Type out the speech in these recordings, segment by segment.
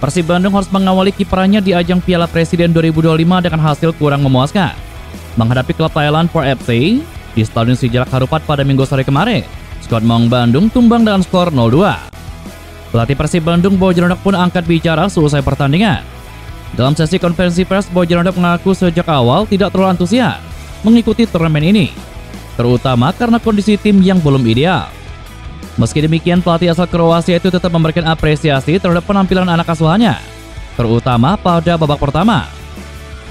Persib Bandung harus mengawali kiprahnya di ajang Piala Presiden 2025 dengan hasil kurang memuaskan. Menghadapi klub Thailand 4FC di Stadion Sijalak Harupat pada Minggu sore kemarin, skuad Maung Bandung tumbang dengan skor 0-2. Pelatih Persib Bandung Bojonodok pun angkat bicara seusai pertandingan. Dalam sesi konferensi pers, Bojonodok mengaku sejak awal tidak terlalu antusias mengikuti turnamen ini, terutama karena kondisi tim yang belum ideal. Meski demikian, pelatih asal Kroasia itu tetap memberikan apresiasi terhadap penampilan anak asuhannya, terutama pada babak pertama.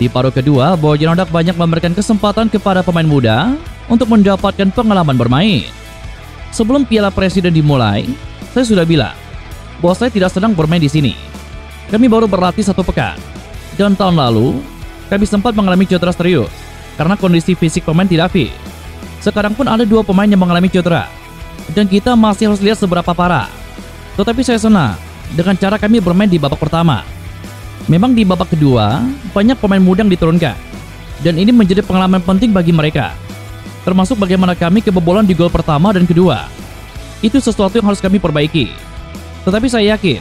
Di paruh kedua, Bojonodok banyak memberikan kesempatan kepada pemain muda untuk mendapatkan pengalaman bermain. Sebelum Piala Presiden dimulai, saya sudah bilang bahwa saya tidak sedang bermain di sini. Kami baru berlatih 1 pekan, dan tahun lalu kami sempat mengalami cedera serius karena kondisi fisik pemain tidak fit. Sekarang pun ada 2 pemain yang mengalami cedera, dan kita masih harus lihat seberapa parah. Tetapi saya senang dengan cara kami bermain di babak pertama. Memang di babak kedua, banyak pemain muda yang diturunkan, dan ini menjadi pengalaman penting bagi mereka, termasuk bagaimana kami kebobolan di gol pertama dan kedua. Itu sesuatu yang harus kami perbaiki. Tetapi saya yakin,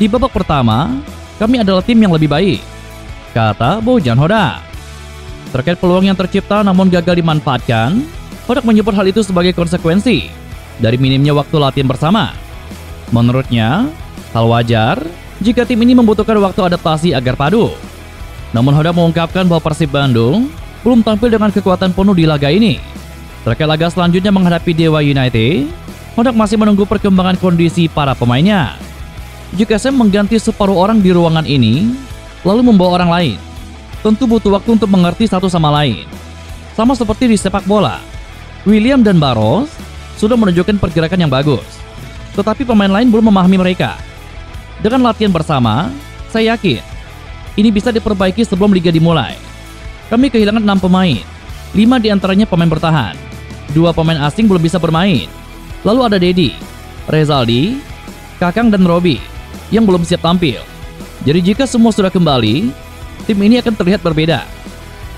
di babak pertama, kami adalah tim yang lebih baik, kata Bojan Hodak. Terkait peluang yang tercipta namun gagal dimanfaatkan, Hodak menyebut hal itu sebagai konsekuensi dari minimnya waktu latihan bersama. Menurutnya, hal wajar jika tim ini membutuhkan waktu adaptasi agar padu. Namun Hodak mengungkapkan bahwa Persib Bandung belum tampil dengan kekuatan penuh di laga ini. Terkait laga selanjutnya menghadapi Dewa United, Hodak masih menunggu perkembangan kondisi para pemainnya. Jika saya mengganti separuh orang di ruangan ini, lalu membawa orang lain, tentu butuh waktu untuk mengerti satu sama lain. Sama seperti di sepak bola, William dan Barros sudah menunjukkan pergerakan yang bagus, tetapi pemain lain belum memahami mereka. Dengan latihan bersama, saya yakin ini bisa diperbaiki sebelum liga dimulai. Kami kehilangan 6 pemain, 5 diantaranya pemain bertahan, 2 pemain asing belum bisa bermain. Lalu ada Dedi, Rezaldi, Kakang dan Robi yang belum siap tampil. Jadi jika semua sudah kembali, tim ini akan terlihat berbeda.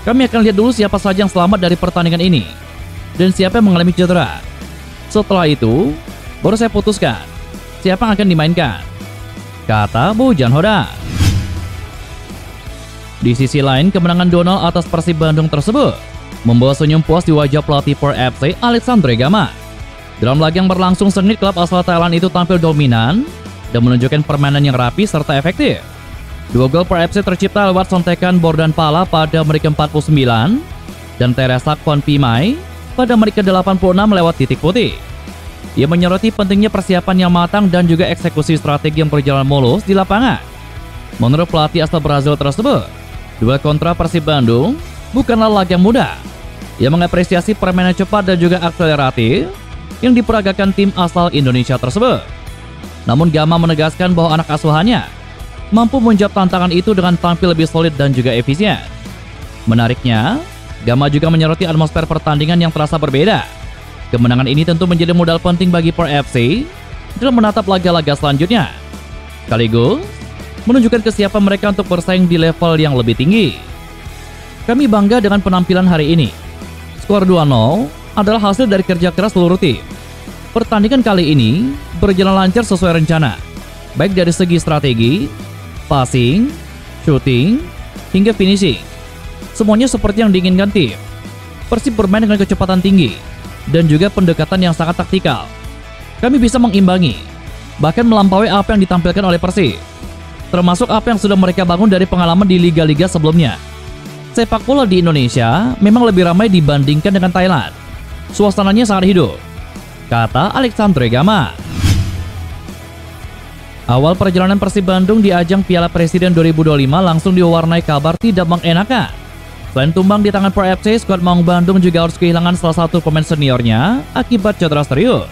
Kami akan lihat dulu siapa saja yang selamat dari pertandingan ini dan siapa yang mengalami cedera. Setelah itu, baru saya putuskan siapa yang akan dimainkan, kata Bojan Hodak. Di sisi lain, kemenangan Donald atas Persib Bandung tersebut membawa senyum puas di wajah pelatih 4FC Alexandre Gama. Dalam laga yang berlangsung sengit, klub asal Thailand itu tampil dominan dan menunjukkan permainan yang rapi serta efektif. 2 gol 4FC tercipta lewat sontekan Bordan Pala pada menit ke-49 dan Teresa Konpimai pada menit ke-86 lewat titik putih. Ia menyoroti pentingnya persiapan yang matang dan juga eksekusi strategi yang berjalan mulus di lapangan. Menurut pelatih asal Brazil tersebut, duel kontra Persib Bandung bukanlah laga yang mudah. Ia mengapresiasi permainan cepat dan juga akseleratif yang diperagakan tim asal Indonesia tersebut. Namun Gama menegaskan bahwa anak asuhannya mampu menjawab tantangan itu dengan tampil lebih solid dan juga efisien. Menariknya, Gama juga menyoroti atmosfer pertandingan yang terasa berbeda. Kemenangan ini tentu menjadi modal penting bagi 4FC dalam menatap laga-laga selanjutnya, sekaligus menunjukkan kesiapan mereka untuk bersaing di level yang lebih tinggi. Kami bangga dengan penampilan hari ini. Skor 2-0 adalah hasil dari kerja keras seluruh tim. Pertandingan kali ini berjalan lancar sesuai rencana, baik dari segi strategi, passing, shooting, hingga finishing. Semuanya seperti yang diinginkan tim. Persib bermain dengan kecepatan tinggi dan juga pendekatan yang sangat taktikal. Kami bisa mengimbangi, bahkan melampaui apa yang ditampilkan oleh Persib, termasuk apa yang sudah mereka bangun dari pengalaman di liga-liga sebelumnya. Sepak bola di Indonesia memang lebih ramai dibandingkan dengan Thailand. Suasananya sangat hidup, kata Alexandre Gama. Awal perjalanan Persib Bandung di ajang Piala Presiden 2025 langsung diwarnai kabar tidak mengenakan. Selain tumbang di tangan 4FC, skuad Maung Bandung juga harus kehilangan salah satu pemain seniornya akibat cedera serius.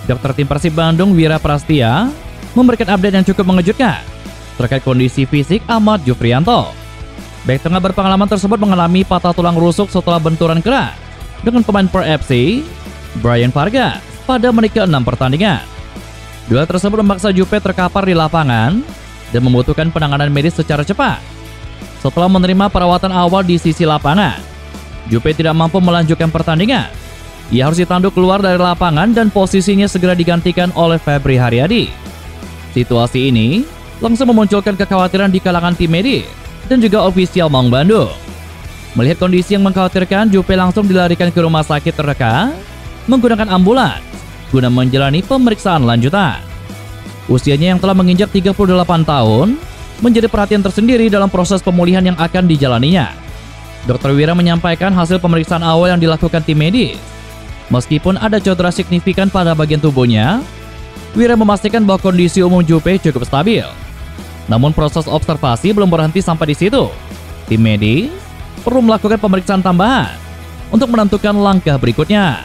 Dokter tim Persib Bandung Wira Prastia memberikan update yang cukup mengejutkan terkait kondisi fisik Ahmad Jufrianto. Bek tengah berpengalaman tersebut mengalami patah tulang rusuk setelah benturan keras dengan pemain 4FC Brian Vargas pada menit ke-6 pertandingan. Duel tersebut memaksa Jupe terkapar di lapangan dan membutuhkan penanganan medis secara cepat. Setelah menerima perawatan awal di sisi lapangan, Jupe tidak mampu melanjutkan pertandingan. Ia harus ditanduk keluar dari lapangan dan posisinya segera digantikan oleh Febri Haryadi. Situasi ini langsung memunculkan kekhawatiran di kalangan tim medis dan juga ofisial Maung Bandung. Melihat kondisi yang mengkhawatirkan, Juppe langsung dilarikan ke rumah sakit terdekat menggunakan ambulans guna menjalani pemeriksaan lanjutan. Usianya yang telah menginjak 38 tahun menjadi perhatian tersendiri dalam proses pemulihan yang akan dijalaninya. Dr. Wira menyampaikan hasil pemeriksaan awal yang dilakukan tim medis. Meskipun ada cedera signifikan pada bagian tubuhnya, Wira memastikan bahwa kondisi umum Juppe cukup stabil. Namun proses observasi belum berhenti sampai di situ. Tim medis perlu melakukan pemeriksaan tambahan untuk menentukan langkah berikutnya.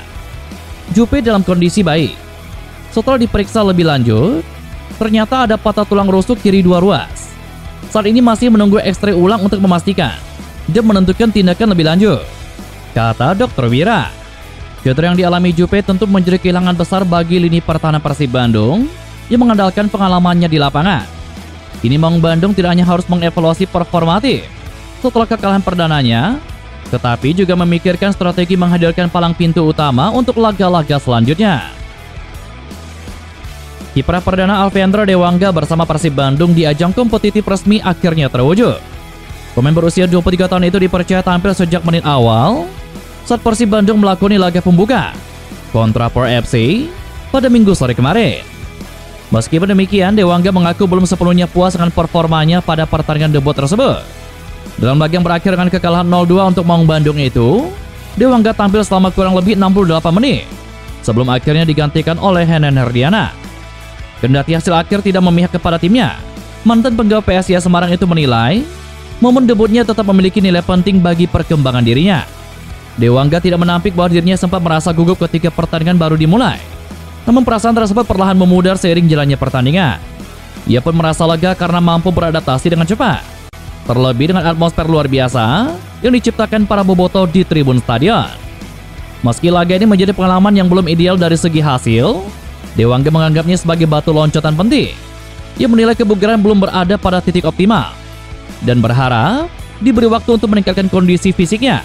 Juppe dalam kondisi baik. Setelah diperiksa lebih lanjut, ternyata ada patah tulang rusuk kiri 2 ruas. Saat ini masih menunggu X-ray ulang untuk memastikan dan menentukan tindakan lebih lanjut, kata Dr. Wira. Cedera yang dialami Juppe tentu menjadi kehilangan besar bagi lini pertahanan Persib Bandung yang mengandalkan pengalamannya di lapangan. Kini Maung Bandung tidak hanya harus mengevaluasi performatif setelah kekalahan perdananya, tetapi juga memikirkan strategi menghadirkan palang pintu utama untuk laga-laga selanjutnya. Kiprah perdana Alvendra Dewangga bersama Persib Bandung di ajang kompetitif resmi akhirnya terwujud. Pemain berusia 23 tahun itu dipercaya tampil sejak menit awal saat Persib Bandung melakoni laga pembuka kontra Por FC pada Minggu sore kemarin. Meskipun demikian, Dewangga mengaku belum sepenuhnya puas dengan performanya pada pertandingan debut tersebut. Dalam laga yang berakhir dengan kekalahan 0-2 untuk Maung Bandung itu, Dewangga tampil selama kurang lebih 68 menit sebelum akhirnya digantikan oleh Henen Herdiana. Kendati hasil akhir tidak memihak kepada timnya, mantan penggawa PSIS Semarang itu menilai momen debutnya tetap memiliki nilai penting bagi perkembangan dirinya. Dewangga tidak menampik bahwa dirinya sempat merasa gugup ketika pertandingan baru dimulai. Namun perasaan tersebut perlahan memudar seiring jalannya pertandingan. Ia pun merasa lega karena mampu beradaptasi dengan cepat. Terlebih dengan atmosfer luar biasa yang diciptakan para bobotoh di tribun stadion. Meski laga ini menjadi pengalaman yang belum ideal dari segi hasil, Dewangga menganggapnya sebagai batu loncatan penting. Ia menilai kebugaran belum berada pada titik optimal dan berharap diberi waktu untuk meningkatkan kondisi fisiknya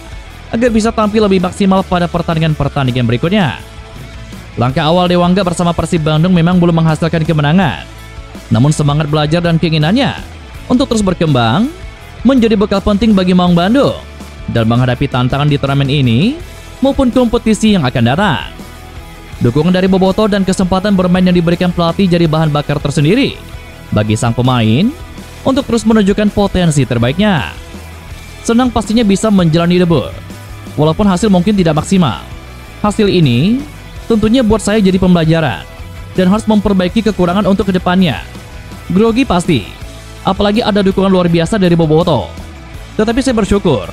agar bisa tampil lebih maksimal pada pertandingan-pertandingan berikutnya. Langkah awal Dewangga bersama Persib Bandung memang belum menghasilkan kemenangan. Namun semangat belajar dan keinginannya untuk terus berkembang menjadi bekal penting bagi Maung Bandung dalam menghadapi tantangan di turnamen ini maupun kompetisi yang akan datang. Dukungan dari bobotoh dan kesempatan bermain yang diberikan pelatih jadi bahan bakar tersendiri bagi sang pemain untuk terus menunjukkan potensi terbaiknya. Senang pastinya bisa menjalani debut, walaupun hasil mungkin tidak maksimal. Hasil ini tentunya buat saya jadi pembelajaran dan harus memperbaiki kekurangan untuk kedepannya. Grogi pasti, apalagi ada dukungan luar biasa dari bobotoh. Tetapi saya bersyukur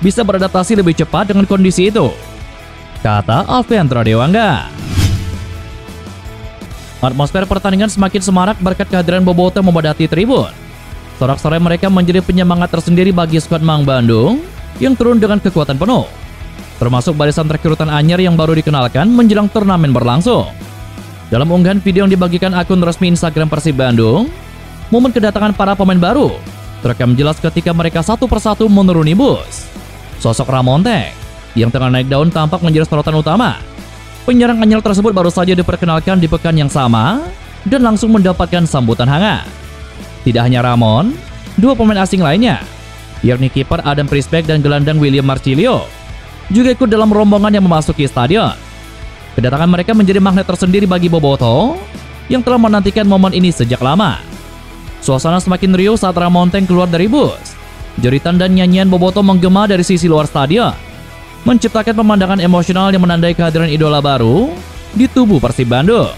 bisa beradaptasi lebih cepat dengan kondisi itu, kata Alvendra Dewangga. Atmosfer pertandingan semakin semarak berkat kehadiran bobotoh memadati tribun. Sorak-sorai mereka menjadi penyemangat tersendiri bagi skuad Maung Bandung yang turun dengan kekuatan penuh, termasuk barisan rekrutan anyar yang baru dikenalkan menjelang turnamen berlangsung. Dalam unggahan video yang dibagikan akun resmi Instagram Persib Bandung, momen kedatangan para pemain baru terekam jelas ketika mereka satu persatu menuruni bus. Sosok Ramontek yang tengah naik daun tampak menjadi sorotan utama. Penyerang anyar tersebut baru saja diperkenalkan di pekan yang sama dan langsung mendapatkan sambutan hangat. Tidak hanya Ramon, dua pemain asing lainnya, yakni kiper Adam Prisbeck dan gelandang William Marcilio, juga ikut dalam rombongan yang memasuki stadion. Kedatangan mereka menjadi magnet tersendiri bagi bobotoh yang telah menantikan momen ini sejak lama. Suasana semakin riuh saat Ramonteng keluar dari bus. Jeritan dan nyanyian bobotoh menggema dari sisi luar stadion, menciptakan pemandangan emosional yang menandai kehadiran idola baru di tubuh Persib Bandung.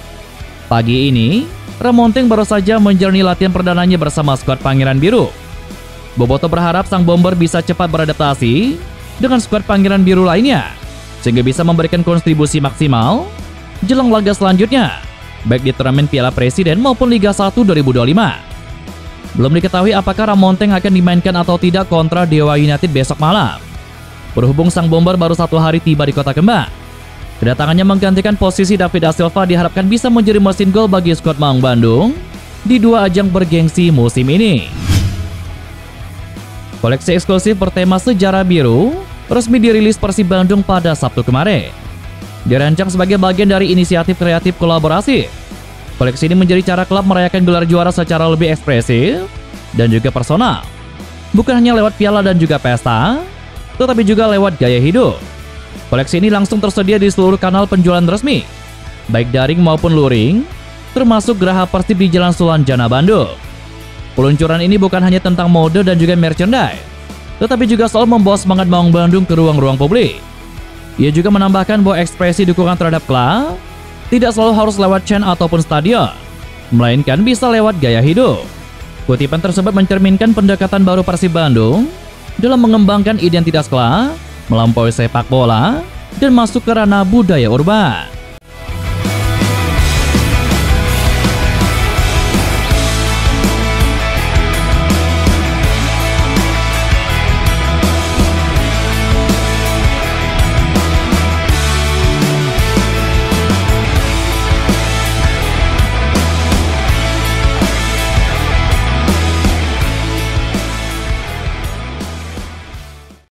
Pagi ini, Ramonteng baru saja menjalani latihan perdananya bersama skuad Pangeran Biru. Bobotoh berharap sang bomber bisa cepat beradaptasi dengan skuad Pangeran Biru lainnya, sehingga bisa memberikan kontribusi maksimal jelang laga selanjutnya, baik di turnamen Piala Presiden maupun Liga 1 2025. Belum diketahui apakah Ramonteng akan dimainkan atau tidak kontra Dewa United besok malam. Berhubung sang bomber baru 1 hari tiba di Kota Kembang, kedatangannya menggantikan posisi David Da Silva diharapkan bisa menjadi mesin gol bagi skuad Maung Bandung di dua ajang bergengsi musim ini. Koleksi eksklusif bertema Sejarah Biru resmi dirilis Persib Bandung pada Sabtu kemarin. Dirancang sebagai bagian dari inisiatif kreatif kolaborasi Koleksi ini menjadi cara klub merayakan gelar juara secara lebih ekspresif dan juga personal. Bukan hanya lewat piala dan juga pesta, tetapi juga lewat gaya hidup. Koleksi ini langsung tersedia di seluruh kanal penjualan resmi, baik daring maupun luring, termasuk Geraha Persib di Jalan Sulanjana, Bandung. Peluncuran ini bukan hanya tentang mode dan juga merchandise, tetapi juga soal membawa semangat Maung Bandung ke ruang-ruang publik. Ia juga menambahkan bahwa ekspresi dukungan terhadap klub tidak selalu harus lewat chant ataupun stadion, melainkan bisa lewat gaya hidup. Kutipan tersebut mencerminkan pendekatan baru Persib Bandung dalam mengembangkan identitas klub, melampaui sepak bola, dan masuk ke ranah budaya urban.